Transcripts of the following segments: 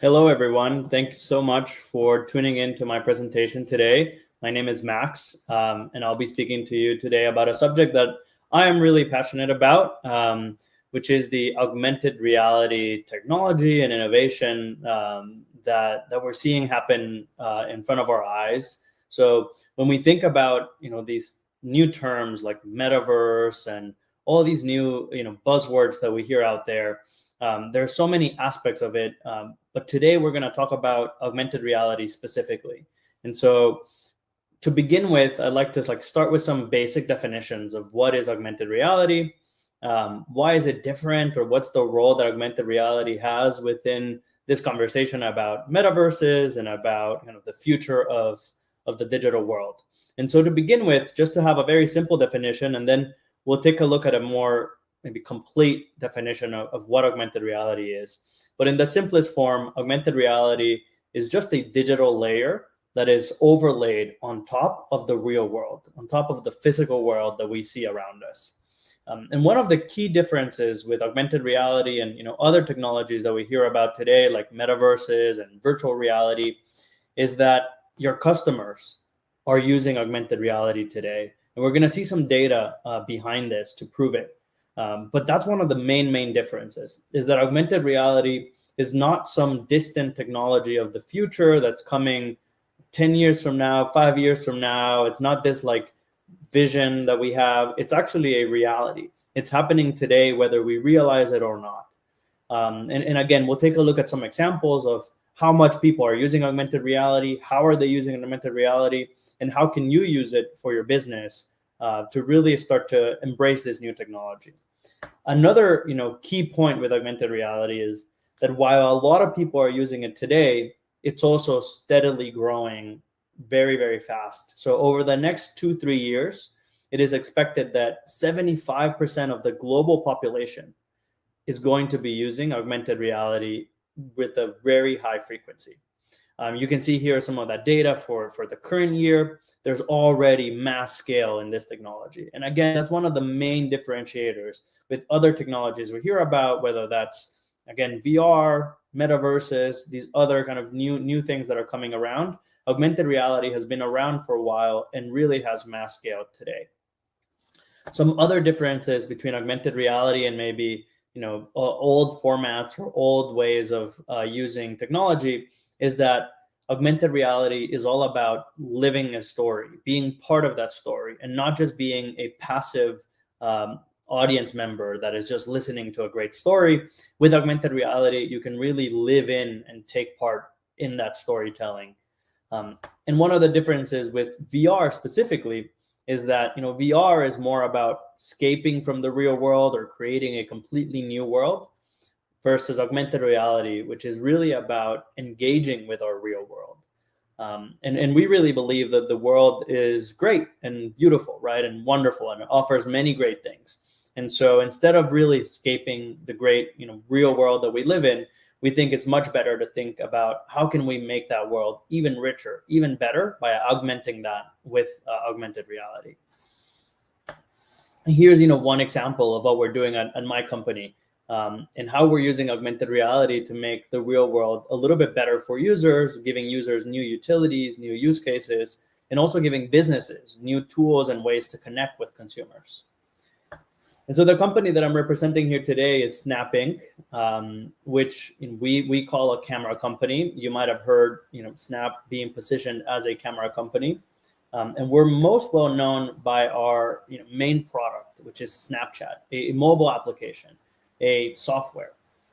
Hello, everyone. Thanks so much for tuning in to my presentation today. My name is Max, and I'll be speaking to you today about a subject that I am really passionate about, which is the augmented reality technology and innovation that we're seeing happen in front of our eyes. So when we think about these new terms like metaverse and all these new buzzwords that we hear out there, there are so many aspects of it, but today we're going to talk about augmented reality specifically. And so, to begin with, I'd like to start with some basic definitions of what is augmented reality, why is it different, or what's the role that augmented reality has within this conversation about metaverses and about the future of the digital world. And so, to begin with, just to have a very simple definition, and then we'll take a look at a more maybe complete definition of what augmented reality is. But in the simplest form, augmented reality is just a digital layer that is overlaid on top of the real world, on top of the physical world that we see around us. And one of the key differences with augmented reality and other technologies that we hear about today, like metaverses and virtual reality, is that your customers are using augmented reality today. And we're going to see some data behind this to prove it. But that's one of the main differences, is that augmented reality is not some distant technology of the future that's coming 10 years from now, 5 years from now. It's not this vision that we have. It's actually a reality. It's happening today, whether we realize it or not. And again, we'll take a look at some examples of how much people are using augmented reality, how are they using augmented reality, and how can you use it for your business to really start to embrace this new technology. Another key point with augmented reality is that while a lot of people are using it today, it's also steadily growing very fast. So over the next 2-3 years, it is expected that 75% of the global population is going to be using augmented reality with a very high frequency. You can see here some of that data for the current year. There's already mass scale in this technology. And again, that's one of the main differentiators with other technologies we hear about, whether that's, again, VR, metaverses, these other kind of new things that are coming around. Augmented reality has been around for a while and really has mass scale today. Some other differences between augmented reality and maybe old formats or old ways of using technology is that augmented reality is all about living a story, being part of that story, and not just being a passive audience member that is just listening to a great story. With augmented reality, you can really live in and take part in that storytelling. And one of the differences with VR specifically is that VR is more about escaping from the real world or creating a completely new world, versus augmented reality, which is really about engaging with our real world. And we really believe that the world is great and beautiful, right, and wonderful, and it offers many great things. And so instead of really escaping the great real world that we live in, we think it's much better to think about how can we make that world even richer, even better, by augmenting that with augmented reality. Here's one example of what we're doing at my company. And how we're using augmented reality to make the real world a little bit better for users, giving users new utilities, new use cases, and also giving businesses new tools and ways to connect with consumers. And so the company that I'm representing here today is Snap Inc., which we call a camera company. You might have heard Snap being positioned as a camera company. And we're most well known by our main product, which is Snapchat, a mobile application, a software,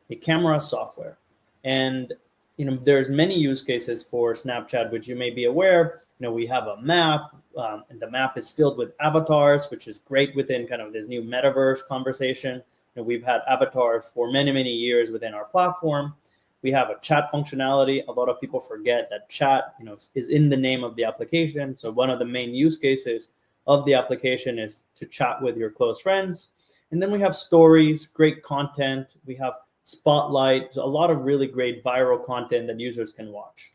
a camera software. And there's many use cases for Snapchat, which you may be aware. We have a map, and the map is filled with avatars, which is great within kind of this new metaverse conversation. We've had avatars for many years within our platform. We have a chat functionality. A lot of people forget that chat is in the name of the application. So one of the main use cases of the application is to chat with your close friends. And then we have stories, great content. We have Spotlight, a lot of really great viral content that users can watch.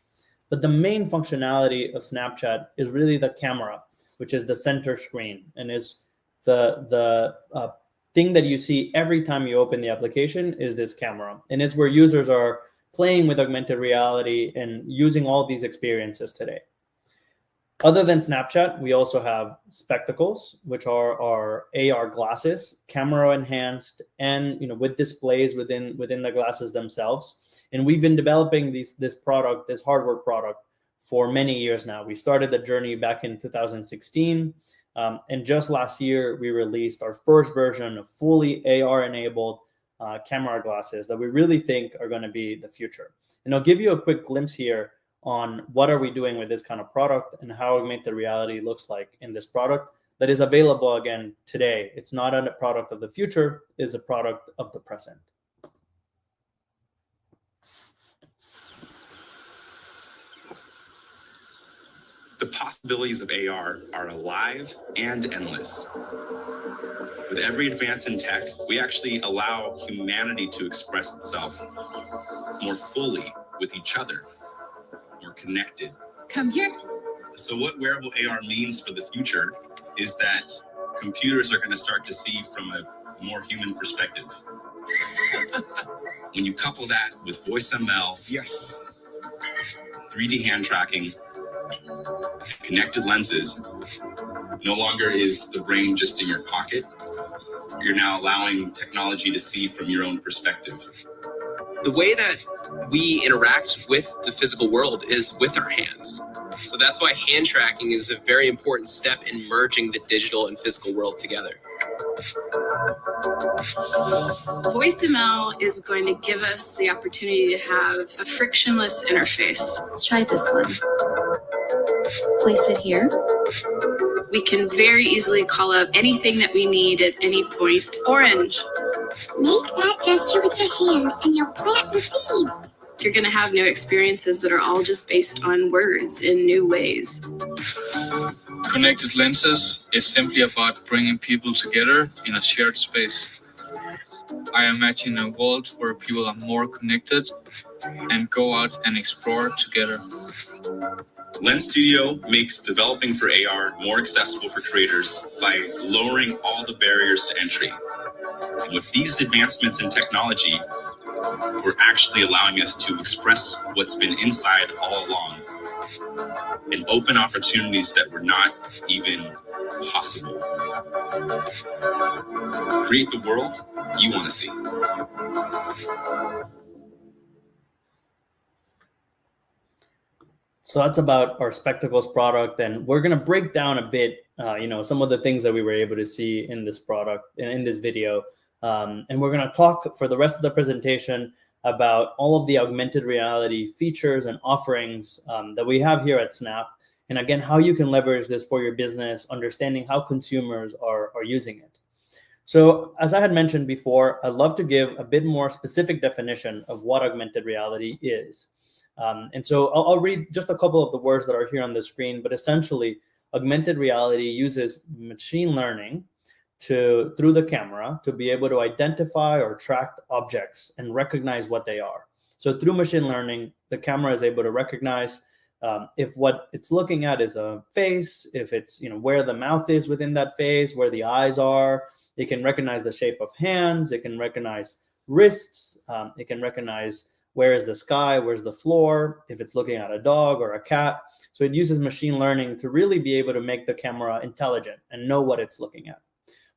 But the main functionality of Snapchat is really the camera, which is the center screen, and is the thing that you see every time you open the application is this camera. And it's where users are playing with augmented reality and using all these experiences today. Other than Snapchat, we also have spectacles, which are our AR glasses, camera enhanced, and with displays within the glasses themselves. And we've been developing this hardware product, for many years now. We started the journey back in 2016, and just last year we released our first version of fully AR-enabled camera glasses that we really think are going to be the future. And I'll give you a quick glimpse here on what are we doing with this kind of product and how augmented reality looks like in this product that is available again today. It's not a product of the future, it's a product of the present. The possibilities of AR are alive and endless. With every advance in tech, we actually allow humanity to express itself more fully with each other, more connected. Come here. So what wearable AR means for the future is that computers are going to start to see from a more human perspective. When you couple that with voice ML, Yes. 3D hand tracking, connected lenses, no longer is the brain just in your pocket. You're now allowing technology to see from your own perspective. The way that we interact with the physical world is with our hands. So that's why hand tracking is a very important step in merging the digital and physical world together. Voice ML is going to give us the opportunity to have a frictionless interface. Let's try this one. Place it here. We can very easily call up anything that we need at any point. Orange. Make that gesture with your hand and you'll plant the seed. You're going to have new experiences that are all just based on words in new ways. Connected lenses is simply about bringing people together in a shared space. I imagine a world where people are more connected and go out and explore together. Lens Studio makes developing for AR more accessible for creators by lowering all the barriers to entry. And with these advancements in technology, we're actually allowing us to express what's been inside all along and open opportunities that were not even possible. Create the world you want to see. So that's about our spectacles product, and we're going to break down a bit, some of the things that we were able to see in this product, in this video. And we're going to talk for the rest of the presentation about all of the augmented reality features and offerings that we have here at Snap. And again, how you can leverage this for your business, understanding how consumers are using it. So as I had mentioned before, I'd love to give a bit more specific definition of what augmented reality is. And so I'll read just a couple of the words that are here on the screen, but essentially augmented reality uses machine learning through the camera to be able to identify or track objects and recognize what they are. So through machine learning, the camera is able to recognize if what it's looking at is a face, if it's where the mouth is within that face, where the eyes are. It can recognize the shape of hands. It can recognize wrists. It can recognize where is the sky, where's the floor, if it's looking at a dog or a cat. So it uses machine learning to really be able to make the camera intelligent and know what it's looking at.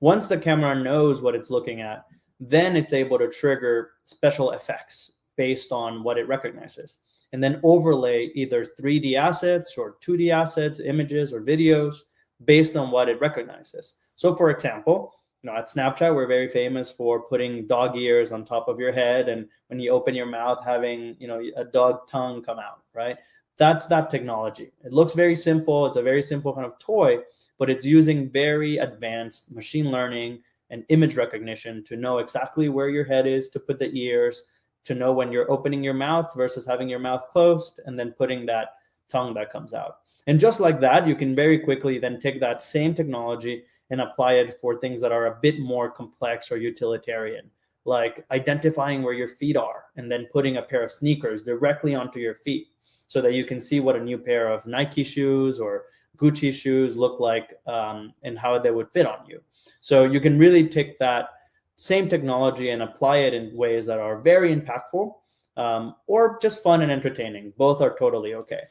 Once the camera knows what it's looking at, then it's able to trigger special effects based on what it recognizes, and then overlay either 3D assets or 2D assets, images or videos based on what it recognizes. So for example, at Snapchat, we're very famous for putting dog ears on top of your head, and when you open your mouth, having a dog tongue come out, right? That's that technology. It looks very simple. It's a very simple kind of toy, but it's using very advanced machine learning and image recognition to know exactly where your head is, to put the ears, to know when you're opening your mouth versus having your mouth closed, and then putting that tongue that comes out. And just like that, you can very quickly then take that same technology and apply it for things that are a bit more complex or utilitarian, like identifying where your feet are and then putting a pair of sneakers directly onto your feet so that you can see what a new pair of Nike shoes or Gucci shoes look like and how they would fit on you. So you can really take that same technology and apply it in ways that are very impactful or just fun and entertaining. Both are totally okay.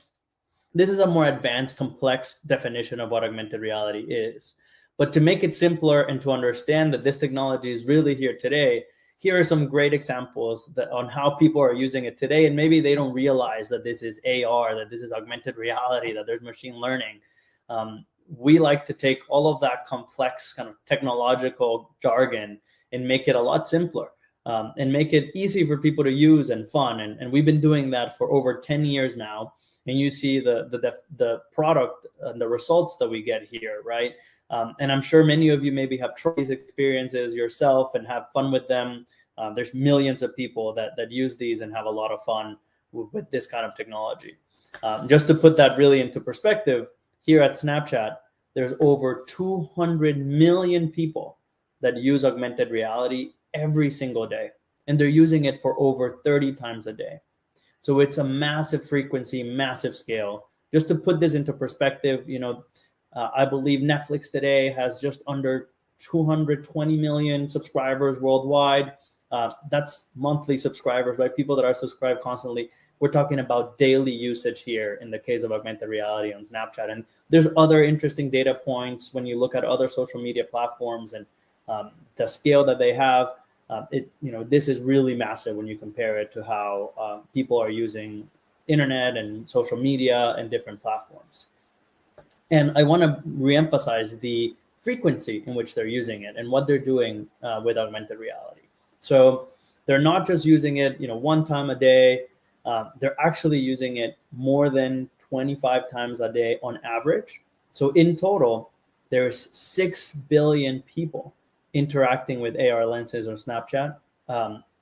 This is a more advanced, complex definition of what augmented reality is. But to make it simpler and to understand that this technology is really here today, here are some great examples on how people are using it today. And maybe they don't realize that this is AR, that this is augmented reality, that there's machine learning. We like to take all of that complex kind of technological jargon and make it a lot simpler, and make it easy for people to use and fun. And we've been doing that for over 10 years now. And you see the product and the results that we get here, right? And I'm sure many of you maybe have tried these experiences yourself and have fun with them. There's millions of people that use these and have a lot of fun with this kind of technology. Just to put that really into perspective, here at Snapchat, there's over 200 million people that use augmented reality every single day. And they're using it for over 30 times a day. So it's a massive frequency, massive scale. Just to put this into perspective, I believe Netflix today has just under 220 million subscribers worldwide. That's monthly subscribers, right? People that are subscribed constantly. We're talking about daily usage here in the case of augmented reality on Snapchat. And there's other interesting data points when you look at other social media platforms and the scale that they have. This is really massive when you compare it to how people are using internet and social media and different platforms. And I want to reemphasize the frequency in which they're using it and what they're doing with augmented reality. So they're not just using it, one time a day. They're actually using it more than 25 times a day on average. So in total, there's 6 billion people interacting with AR lenses on Snapchat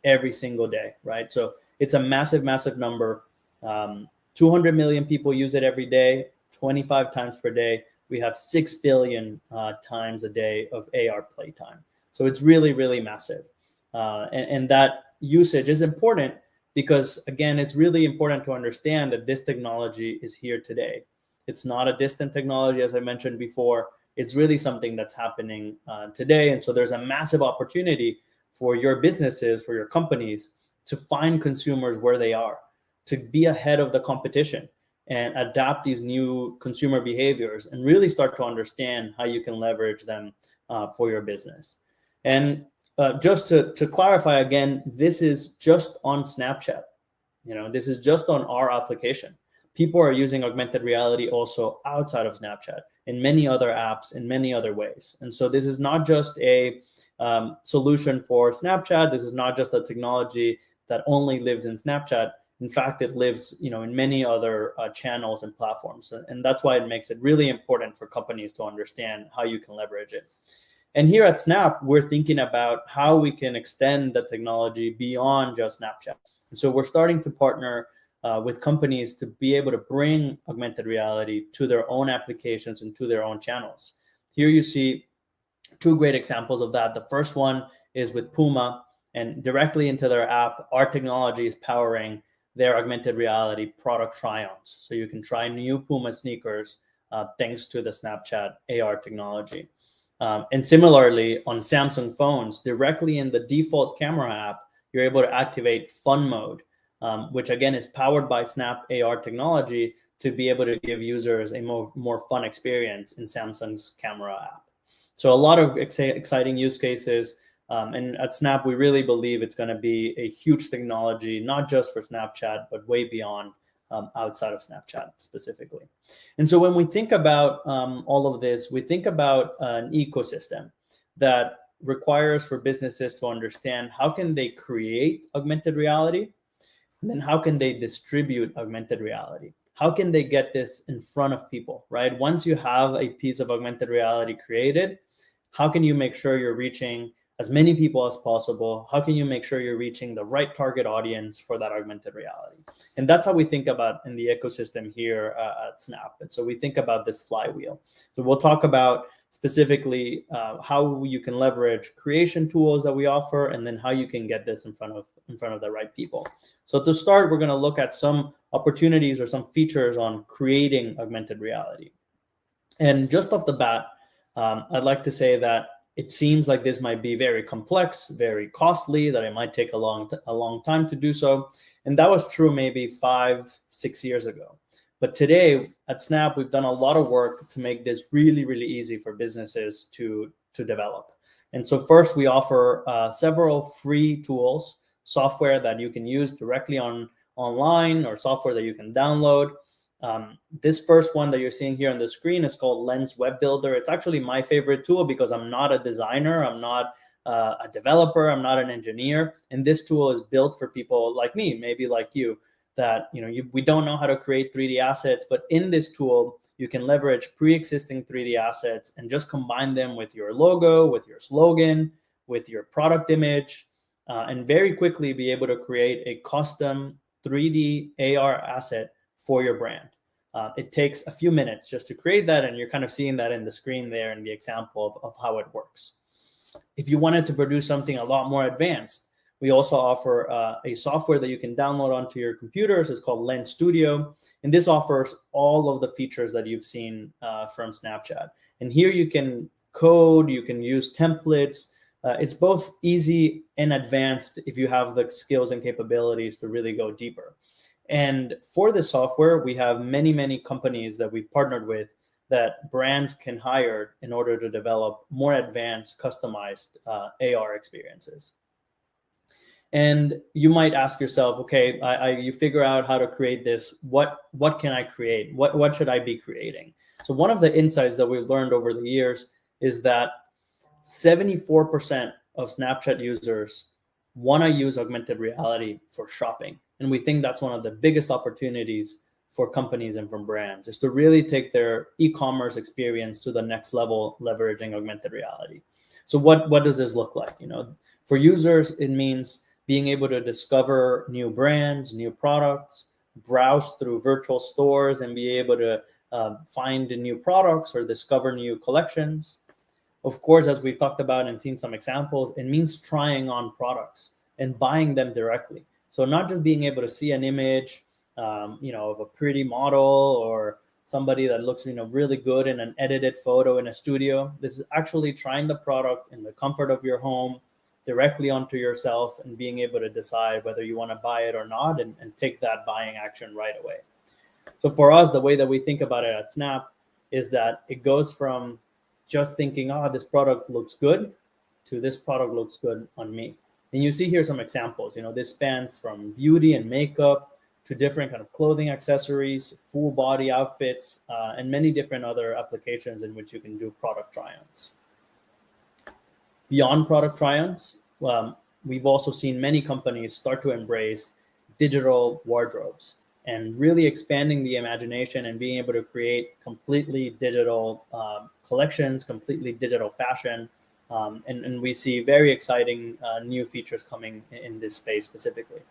every single day, right? So it's a massive, massive number. 200 million people use it every day, 25 times per day. We have 6 billion times a day of AR playtime. So it's really, really massive. And that usage is important because, again, it's really important to understand that this technology is here today. It's not a distant technology, as I mentioned before. It's really something that's happening today. And so there's a massive opportunity for your businesses, for your companies, to find consumers where they are, to be ahead of the competition and adapt these new consumer behaviors and really start to understand how you can leverage them for your business. And just to clarify again, this is just on Snapchat. This is just on our application. People are using augmented reality also outside of Snapchat in many other apps, in many other ways. And so this is not just a solution for Snapchat. This is not just a technology that only lives in Snapchat. In fact, it lives, in many other channels and platforms. And that's why it makes it really important for companies to understand how you can leverage it. And here at Snap, we're thinking about how we can extend the technology beyond just Snapchat. And so we're starting to partner with companies to be able to bring augmented reality to their own applications and to their own channels. Here you see two great examples of that. The first one is with Puma, and directly into their app, our technology is powering their augmented reality product try-ons. So you can try new Puma sneakers thanks to the Snapchat AR technology. And similarly, on Samsung phones, directly in the default camera app, you're able to activate fun mode, which again is powered by Snap AR technology to be able to give users a more fun experience in Samsung's camera app. So a lot of exciting use cases. And at Snap, we really believe it's going to be a huge technology, not just for Snapchat, but way beyond outside of Snapchat specifically. And so when we think about all of this, we think about an ecosystem that requires for businesses to understand how can they create augmented reality, and then how can they distribute augmented reality? How can they get this in front of people, right? Once you have a piece of augmented reality created, how can you make sure you're reaching as many people as possible? How can you make sure you're reaching the right target audience for that augmented reality? And that's how we think about in the ecosystem here at Snap. And so we think about this flywheel. So we'll talk about specifically how you can leverage creation tools that we offer, and then how you can get this in front of the right people. So to start, we're going to look at some opportunities or some features on creating augmented reality. And just off the bat, I'd like to say that it seems like this might be very complex, very costly, that it might take a long time to do so. And that was true maybe 5-6 years ago. But today at Snap, we've done a lot of work to make this really, really easy for businesses to develop. And so first, we offer several free tools, software that you can use directly online, or software that you can download. This first one that you're seeing here on the screen is called Lens Web Builder. It's actually my favorite tool because I'm not a designer, I'm not a developer, I'm not an engineer, and this tool is built for people like me, maybe like you, that we don't know how to create 3D assets, but in this tool you can leverage pre-existing 3D assets and just combine them with your logo, with your slogan, with your product image, and very quickly be able to create a custom 3D AR asset for your brand. It takes a few minutes just to create that, and you're kind of seeing that in the screen there in the example of how it works. If you wanted to produce something a lot more advanced, we also offer a software that you can download onto your computers. It's called Lens Studio, and this offers all of the features that you've seen from Snapchat. And here you can code, you can use templates. It's both easy and advanced if you have the skills and capabilities to really go deeper. And for this software, we have many, many companies that we've partnered with that brands can hire in order to develop more advanced, customized AR experiences. And you might ask yourself, okay, you figure out how to create this. What can I create? What should I be creating? So one of the insights that we've learned over the years is that 74% of Snapchat users want to use augmented reality for shopping. And we think that's one of the biggest opportunities for companies and from brands, is to really take their e-commerce experience to the next level, leveraging augmented reality. So what does this look like? For users, it means being able to discover new brands, new products, browse through virtual stores, and be able to find new products or discover new collections. Of course, as we've talked about and seen some examples, it means trying on products and buying them directly. So not just being able to see an image, of a pretty model or somebody that looks, really good in an edited photo in a studio. This is actually trying the product in the comfort of your home, directly onto yourself, and being able to decide whether you want to buy it or not, and take that buying action right away. So for us, the way that we think about it at Snap is that it goes from just thinking, this product looks good, to this product looks good on me. And you see here some examples. This spans from beauty and makeup to different kind of clothing accessories, full body outfits, and many different other applications in which you can do product try-ons. Beyond product try-ons, we've also seen many companies start to embrace digital wardrobes and really expanding the imagination and being able to create completely digital collections, completely digital fashion. And we see very exciting new features coming in this space specifically.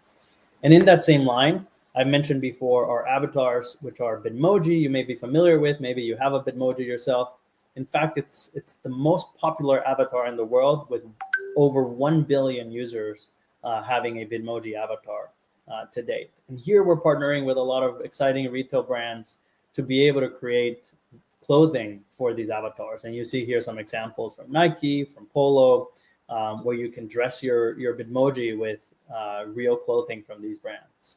And in that same line, I mentioned before our avatars, which are Bitmoji. You may be familiar with, maybe you have a Bitmoji yourself. In fact, it's the most popular avatar in the world, with over 1 billion users having a Bitmoji avatar to date. And here we're partnering with a lot of exciting retail brands to be able to create clothing for these avatars. And you see here some examples from Nike, from Polo, where you can dress your Bitmoji with real clothing from these brands.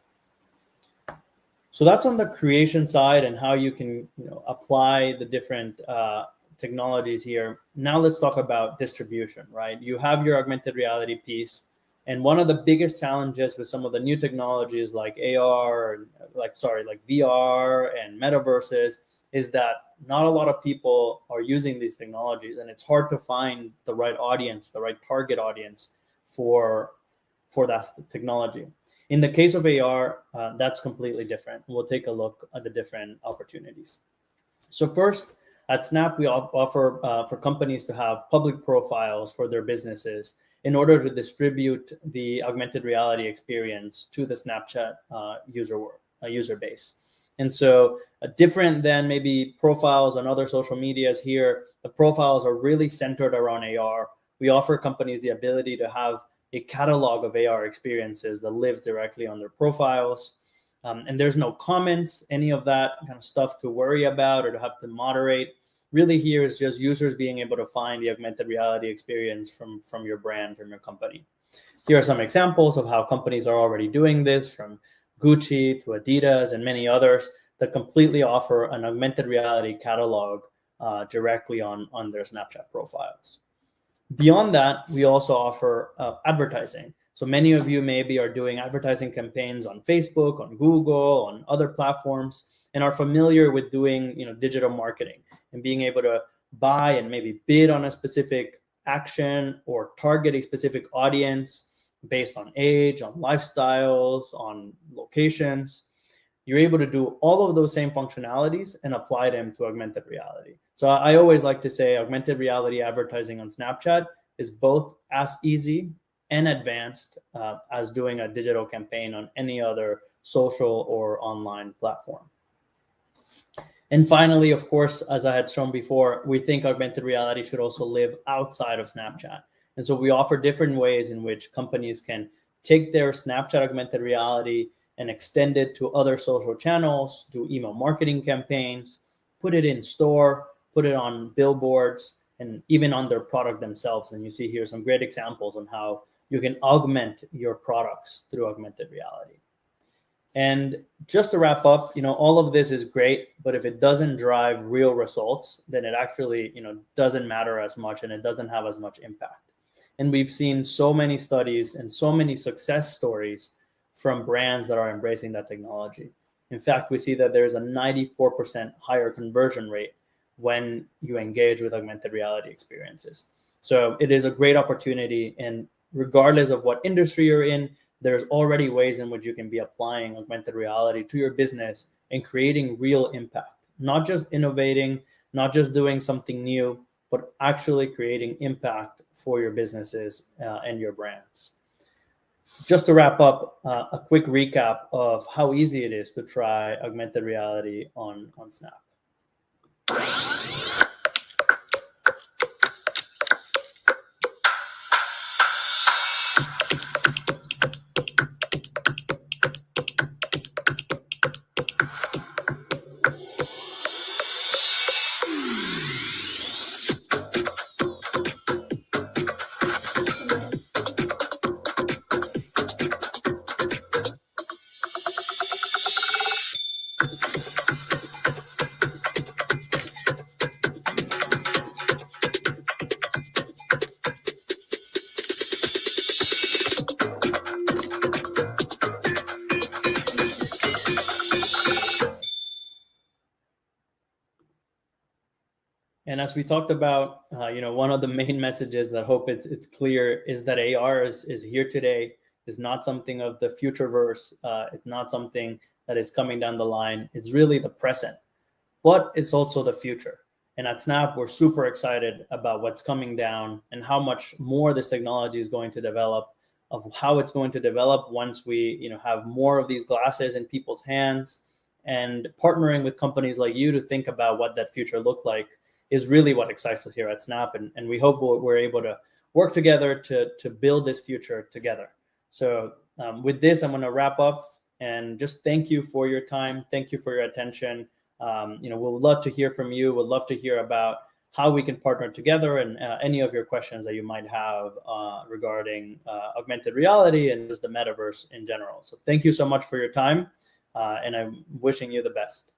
So that's on the creation side and how you can apply the different technologies here. Now let's talk about distribution, right? You have your augmented reality piece, and one of the biggest challenges with some of the new technologies like AR, like VR and metaverses, is that not a lot of people are using these technologies, and it's hard to find the right audience, the right target audience for that technology. In the case of AR, that's completely different. We'll take a look at the different opportunities. So first, at Snap, we offer for companies to have public profiles for their businesses in order to distribute the augmented reality experience to the Snapchat user base. And so different than maybe profiles on other social medias here, the profiles are really centered around AR. We offer companies the ability to have a catalog of AR experiences that lives directly on their profiles. And there's no comments, any of that kind of stuff to worry about or to have to moderate. really here is just users being able to find the augmented reality experience from your brand, from your company. Here are some examples of how companies are already doing this, from Gucci to Adidas and many others that completely offer an augmented reality catalog directly on their Snapchat profiles. Beyond that, we also offer advertising. So many of you maybe are doing advertising campaigns on Facebook, on Google, on other platforms, and are familiar with doing digital marketing and being able to buy and maybe bid on a specific action or target a specific audience based on age, on lifestyles, on locations. You're able to do all of those same functionalities and apply them to augmented reality. So I always like to say augmented reality advertising on Snapchat is both as easy and advanced as doing a digital campaign on any other social or online platform. And finally, of course, as I had shown before, we think augmented reality should also live outside of Snapchat. And so we offer different ways in which companies can take their Snapchat augmented reality and extend it to other social channels, do email marketing campaigns, put it in store, put it on billboards, and even on their product themselves. And you see here some great examples on how you can augment your products through augmented reality. And just to wrap up, all of this is great, but if it doesn't drive real results, then it actually, doesn't matter as much and it doesn't have as much impact. And we've seen so many studies and so many success stories from brands that are embracing that technology. In fact, we see that there's a 94% higher conversion rate when you engage with augmented reality experiences. So it is a great opportunity, and regardless of what industry you're in, there's already ways in which you can be applying augmented reality to your business and creating real impact, not just innovating, not just doing something new, but actually creating impact for your businesses and your brands. Just to wrap up, a quick recap of how easy it is to try augmented reality on Snap. And as we talked about, one of the main messages that I hope it's clear is that AR is here today, is not something of the futureverse. It's not something that is coming down the line. It's really the present, but it's also the future. And at Snap, we're super excited about what's coming down and how much more this technology is going to develop, of how it's going to develop once we have more of these glasses in people's hands, and partnering with companies like you to think about what that future look like is really what excites us here at Snap. And we hope we're able to work together to build this future together. So with this, I'm going to wrap up and just thank you for your time. Thank you for your attention. We'll love to hear from you. We'd love to hear about how we can partner together and any of your questions that you might have regarding augmented reality and just the metaverse in general. So thank you so much for your time, and I'm wishing you the best.